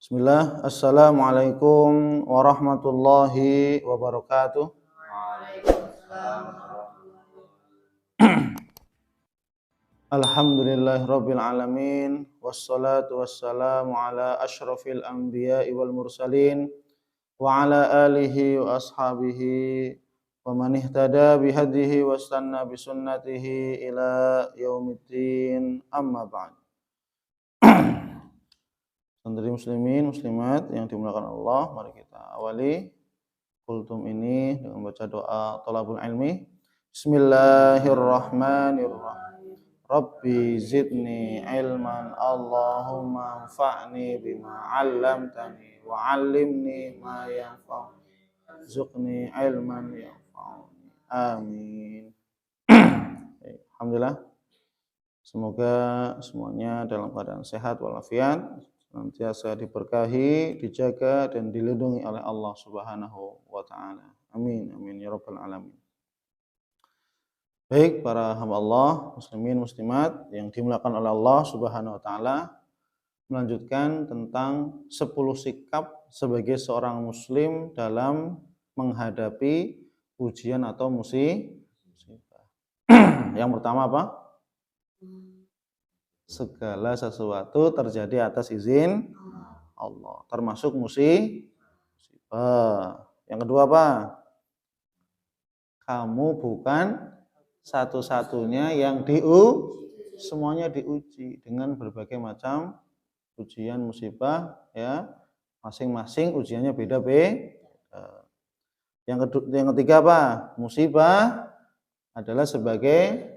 Bismillah, Assalamualaikum warahmatullahi wabarakatuh. Alhamdulillahirabbil alamin, wassalatu wassalamu ala asyrafil anbiya'i wal mursalin wa ala alihi wa ashabihi wa man ihtada bihadihi wastanna bisunnatihi ila yaumiddin, amma ba'd. Santri muslimin muslimat yang dimuliakan Allah, mari kita awali kultum ini dengan baca doa thalabul ilmi. Bismillahirrahmanirrahim. Rabbi zidni ilman, Allahumma anfa'ni bima 'allamtani wa 'allimni ma yanfa'uni warzuqni ilman yanfa'uni. Amin. Alhamdulillah. Semoga semuanya dalam keadaan sehat walafiat, senantiasa diberkahi, dijaga dan dilindungi oleh Allah Subhanahu wa taala. Amin amin ya rabbal alamin. Baik para hamba Allah, muslimin muslimat yang dimuliakan oleh Allah Subhanahu wa taala, melanjutkan tentang 10 sikap sebagai seorang muslim dalam menghadapi ujian atau musibah. Yang pertama apa? Segala sesuatu terjadi atas izin Allah, termasuk musibah. Yang kedua apa? Kamu bukan satu-satunya yang semuanya diuji dengan berbagai macam ujian musibah, ya. Masing-masing ujiannya beda-beda. Yang ketiga apa? Musibah adalah sebagai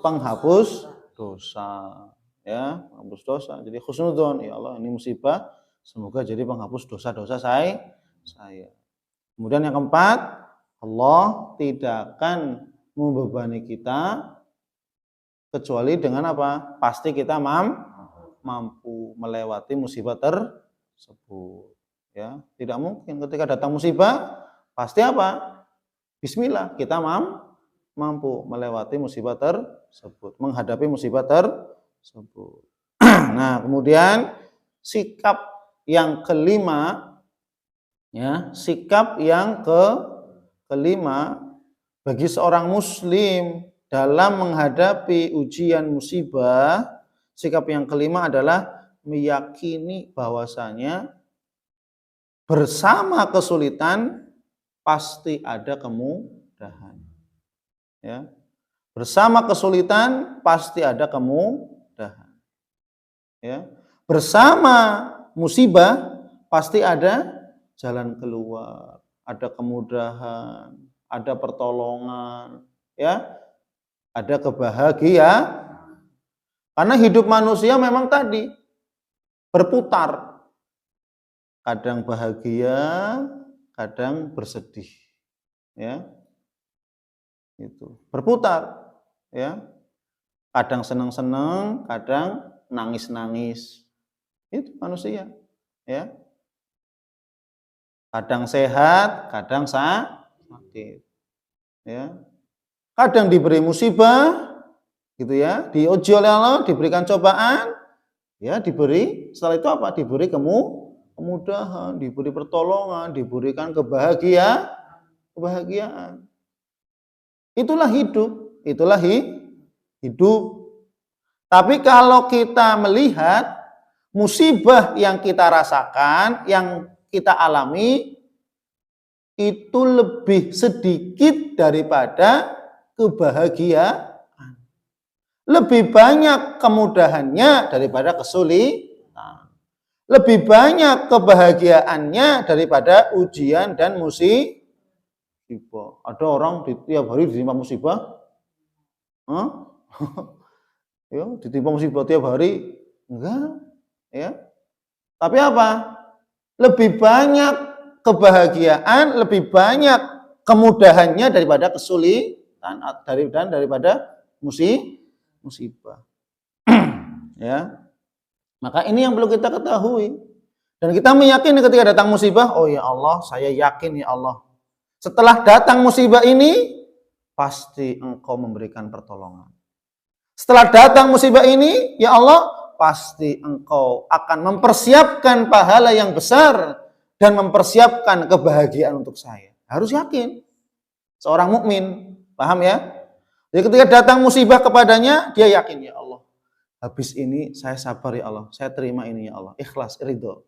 penghapus dosa, ya, penghapus dosa. Jadi husnudzon, ya Allah, ini musibah, semoga jadi penghapus dosa-dosa saya. Kemudian yang keempat, Allah tidak akan membebani kita kecuali dengan apa? Pasti kita mampu melewati musibah tersebut, ya. Tidak mungkin ketika datang musibah pasti apa? Bismillah, kita mampu melewati musibah tersebut, menghadapi musibah tersebut. Nah, kemudian sikap yang kelima, ya, sikap yang kelima bagi seorang muslim dalam menghadapi ujian musibah, sikap yang kelima adalah meyakini bahwasanya bersama kesulitan pasti ada kemudahan. Ya. Bersama kesulitan pasti ada kemudahan. Ya. Bersama musibah pasti ada jalan keluar, ada kemudahan, ada pertolongan, ya. Ada kebahagiaan. Karena hidup manusia memang tadi berputar. Kadang bahagia, kadang bersedih. Ya. Itu berputar, ya. Kadang senang-senang, kadang nangis-nangis. Itu manusia, ya. Kadang sehat, kadang sakit, ya. Kadang diberi musibah, gitu ya, diuji oleh Allah, diberikan cobaan, ya, setelah itu apa? Diberi kemudahan, diberi pertolongan, diberikan kebahagiaan. Itulah hidup, hidup. Tapi kalau kita melihat musibah yang kita rasakan, yang kita alami, itu lebih sedikit daripada kebahagiaan. Lebih banyak kemudahannya daripada kesulitan. Lebih banyak kebahagiaannya daripada ujian dan musibah. Ada orang tiap hari ditimpa musibah, ya, ditimpa musibah tiap hari, enggak, ya. Tapi apa? Lebih banyak kebahagiaan, lebih banyak kemudahannya daripada kesulitan dan daripada musibah. Ya. Maka ini yang perlu kita ketahui. Dan kita meyakini ketika datang musibah, oh ya Allah, saya yakin ya Allah, setelah datang musibah ini, pasti Engkau memberikan pertolongan. Setelah datang musibah ini, ya Allah, pasti engkau akan mempersiapkan pahala yang besar dan mempersiapkan kebahagiaan untuk saya. Harus yakin. Seorang mukmin, paham ya? Jadi ketika datang musibah kepadanya, dia yakin, ya Allah, habis ini saya sabar ya Allah, saya terima ini ya Allah, ikhlas, ridho.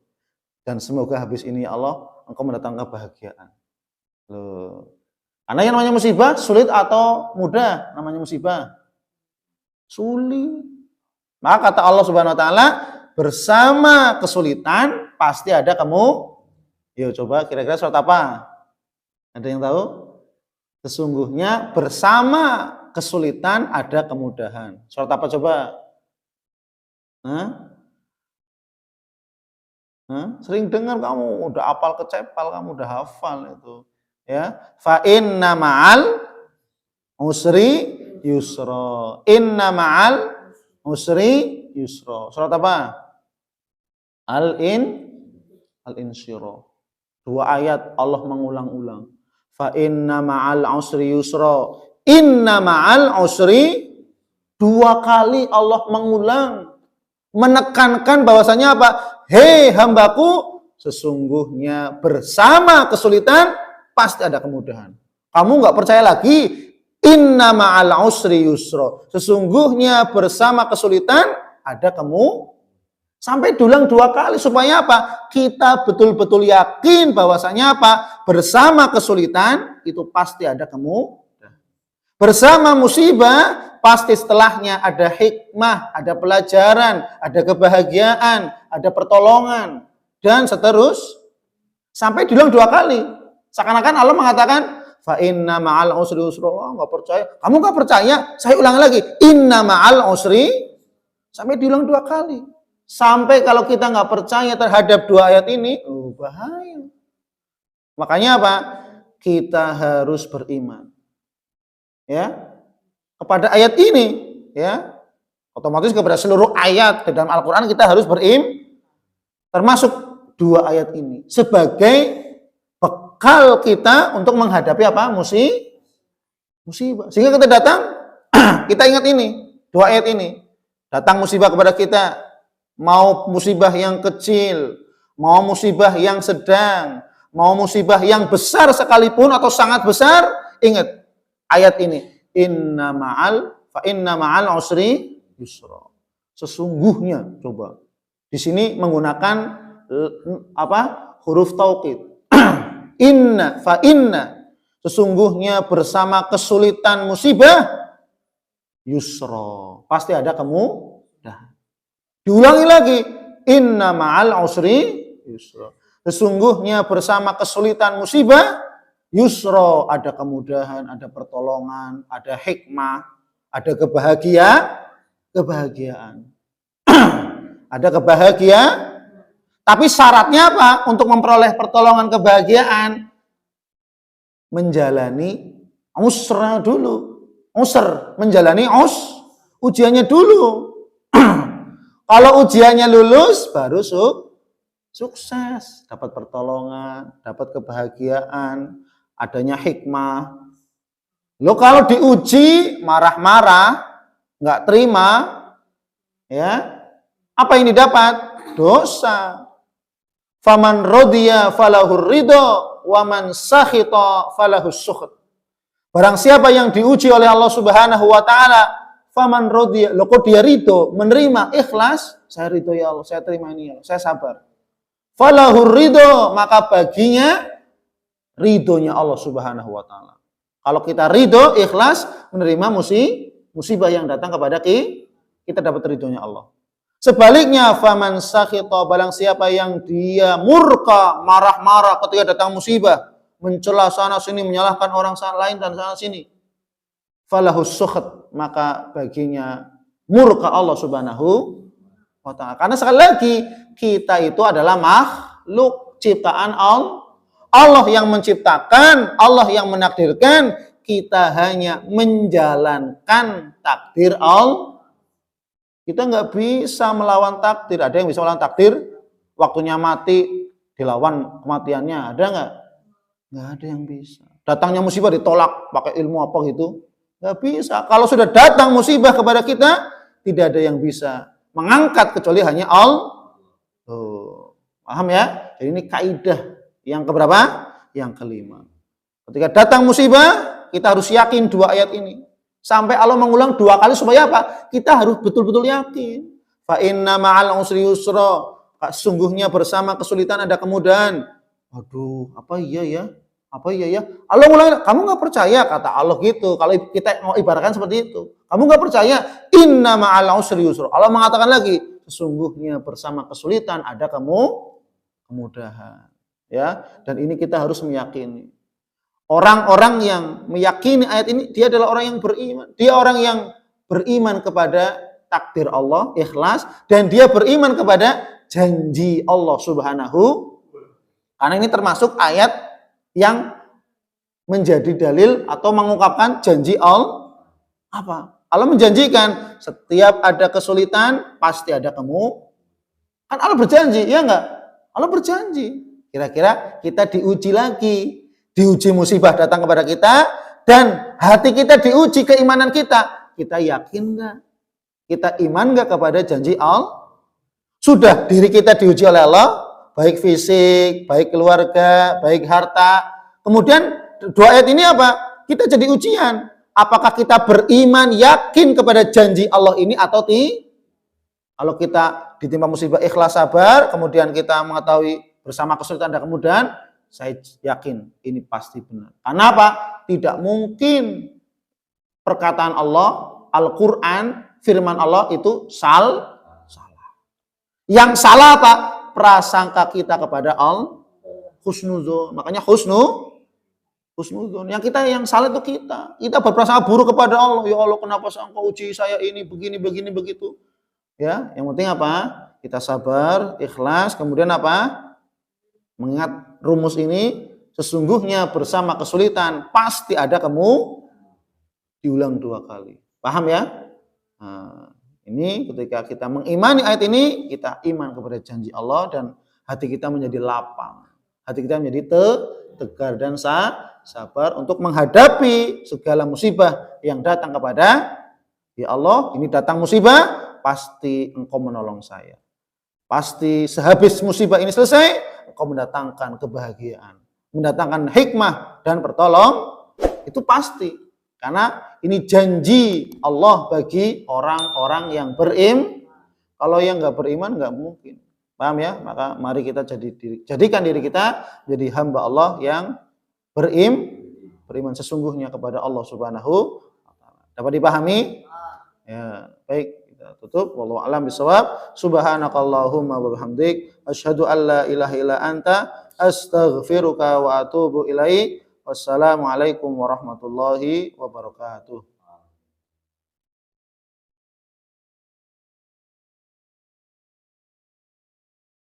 Dan semoga habis ini ya Allah, engkau mendatangkan kebahagiaan. Loh. Karena yang namanya musibah, sulit atau mudah namanya musibah? Sulit. Maka kata Allah Subhanahu wa taala, bersama kesulitan pasti ada kamu. Yuk coba kira-kira surat apa? Ada yang tahu? Sesungguhnya bersama kesulitan ada kemudahan. Surat apa coba? Hah? Sering dengar kamu udah hafal kecepal, kamu udah hafal itu. Ya, fa inna ma'al usri yusra. Inna ma'al usri yusra. Surat apa? Al-Insyirah. 2 ayat Allah mengulang-ulang. Fa inna ma'al usri yusra. Inna ma'al usri, 2 kali Allah mengulang, menekankan bahwasanya apa? Hei hambaku, sesungguhnya bersama kesulitan pasti ada kemudahan. Kamu nggak percaya lagi? Inna ma'al usri yusra. Sesungguhnya bersama kesulitan ada kamu. Sampai diulang 2 kali supaya apa? Kita betul-betul yakin bahwasanya apa? Bersama kesulitan itu pasti ada kamu. Bersama musibah pasti setelahnya ada hikmah, ada pelajaran, ada kebahagiaan, ada pertolongan dan seterusnya. Sampai diulang 2 kali. Seakan-akan Allah mengatakan, fa inna ma'al usri yusra. Enggak percaya. Kamu enggak percaya? Saya ulang lagi. Inna ma'al usri, sampai diulang 2 kali. Sampai kalau kita nggak percaya terhadap 2 ayat ini, bahaya. Makanya apa? Kita harus beriman. Ya. Kepada ayat ini, ya. Otomatis kepada seluruh ayat di dalam Al-Qur'an kita harus beriman. Termasuk 2 ayat ini sebagai bekal kita untuk menghadapi apa? Musibah. Sehingga kita datang, kita ingat ini, 2 ayat ini. Datang musibah kepada kita. Mau musibah yang kecil, mau musibah yang sedang, mau musibah yang besar sekalipun atau sangat besar, ingat ayat ini. Inna ma'al usri yusra. Sesungguhnya, coba. Di sini menggunakan apa? Huruf taukid. Inna. Sesungguhnya bersama kesulitan musibah yusra. Pasti ada kamu. Diulangi lagi, inna ma'al usri yusra. Sesungguhnya bersama kesulitan musibah, yusra, ada kemudahan, ada pertolongan, ada hikmah, ada kebahagiaan. Ada kebahagiaan. Tapi syaratnya apa? Untuk memperoleh pertolongan kebahagiaan, menjalani usra dulu. Menjalani ujiannya dulu. Kalau ujiannya lulus, baru sukses. Dapat pertolongan, dapat kebahagiaan, adanya hikmah. Lo kalau diuji, marah-marah, nggak terima, ya, apa yang didapat? Dosa. Faman rodiya falahur ridho, waman sakhita falahus sukht. Barang siapa yang diuji oleh Allah Subhanahu wa taala, faman rodiya, lo kok dia ridho, menerima, ikhlas, saya ridho ya Allah, saya terima ini ya Allah, saya sabar. Falahur ridho, maka baginya ridhonya Allah Subhanahu wa taala. Kalau kita ridho, ikhlas, menerima musibah yang datang kepada kita dapat ridhonya Allah. Sebaliknya, faman sakhita, barang siapa yang dia murka, marah-marah ketika datang musibah, mencela sana sini, menyalahkan orang lain dan sana sini, falahus sukht, maka baginya murka Allah Subhanahu wa ta'ala. Karena sekali lagi, kita itu adalah makhluk ciptaan Allah yang menciptakan, Allah yang menakdirkan, kita hanya menjalankan takdir Allah. Kita nggak bisa melawan takdir. Ada yang bisa melawan takdir? Waktunya mati, dilawan kematiannya. Ada nggak? Nggak ada yang bisa. Datangnya musibah ditolak, pakai ilmu apa gitu? Nggak bisa. Kalau sudah datang musibah kepada kita, tidak ada yang bisa mengangkat kecuali hanya Allah. Paham ya? Jadi ini kaidah yang keberapa? Yang kelima. Ketika datang musibah, kita harus yakin dua ayat ini. Sampai Allah mengulang 2 kali supaya apa? Kita harus betul-betul yakin. Fa inna ma'al usri yusra. Sungguhnya bersama kesulitan ada kemudahan. Aduh, apa iya ya? Apa iya ya? Allah mulai, kamu nggak percaya? Kata Allah gitu. Kalau kita mau ibaratkan seperti itu. Kamu nggak percaya? Inna ma'al usri yusra. Allah mengatakan lagi, sesungguhnya bersama kesulitan ada kemudahan. Ya, dan ini kita harus meyakini. Orang-orang yang meyakini ayat ini, dia adalah orang yang beriman. Dia orang yang beriman kepada takdir Allah, ikhlas, dan dia beriman kepada janji Allah Subhanahu. Karena ini termasuk ayat yang menjadi dalil atau mengungkapkan janji Allah. Apa? Allah menjanjikan setiap ada kesulitan pasti ada kamu. Kan Allah berjanji, ya enggak? Allah berjanji. Kira-kira kita diuji lagi. Diuji musibah datang kepada kita, dan hati kita diuji keimanan kita. Kita yakin nggak? Kita iman nggak kepada janji Allah? Sudah diri kita diuji oleh Allah, baik fisik, baik keluarga, baik harta. Kemudian 2 ayat ini apa? Kita jadi ujian. Apakah kita beriman, yakin kepada janji Allah ini atau tidak? Kalau kita ditimpa musibah ikhlas sabar, kemudian kita mengetahui bersama kesulitan dan kemudahan, saya yakin ini pasti benar. Karena apa? Tidak mungkin perkataan Allah, Al-Quran, firman Allah itu salah. Yang salah apa? Prasangka kita kepada Allah, husnuzon. Makanya husnuzon. Yang salah itu kita. Kita berprasangka buruk kepada Allah. Ya Allah, kenapa engkau uji saya ini begini begitu? Ya, yang penting apa? Kita sabar, ikhlas, kemudian apa? Mengingat rumus ini, sesungguhnya bersama kesulitan pasti ada diulang 2 kali. Paham ya? Nah, ini ketika kita mengimani ayat ini, kita iman kepada janji Allah dan hati kita menjadi lapang. Hati kita menjadi tegar dan sabar untuk menghadapi segala musibah yang datang kepada ya Allah. Ini datang musibah, pasti engkau menolong saya. Pasti sehabis musibah ini selesai, engkau mendatangkan kebahagiaan, mendatangkan hikmah dan pertolong, itu pasti. Karena ini janji Allah bagi orang-orang yang beriman. Kalau yang nggak beriman nggak mungkin. Paham ya? Maka mari kita jadikan diri kita jadi hamba Allah yang beriman sesungguhnya kepada Allah Subhanahu wa taala. Dapat dipahami? Ya, baik. Tutup, wallahu a'lam bishawab. Subhanakallahumma wa bihamdik asyhadu an la ilaha illa anta astaghfiruka wa atubu ilaik. Wassalamualaikum warahmatullahi wabarakatuh.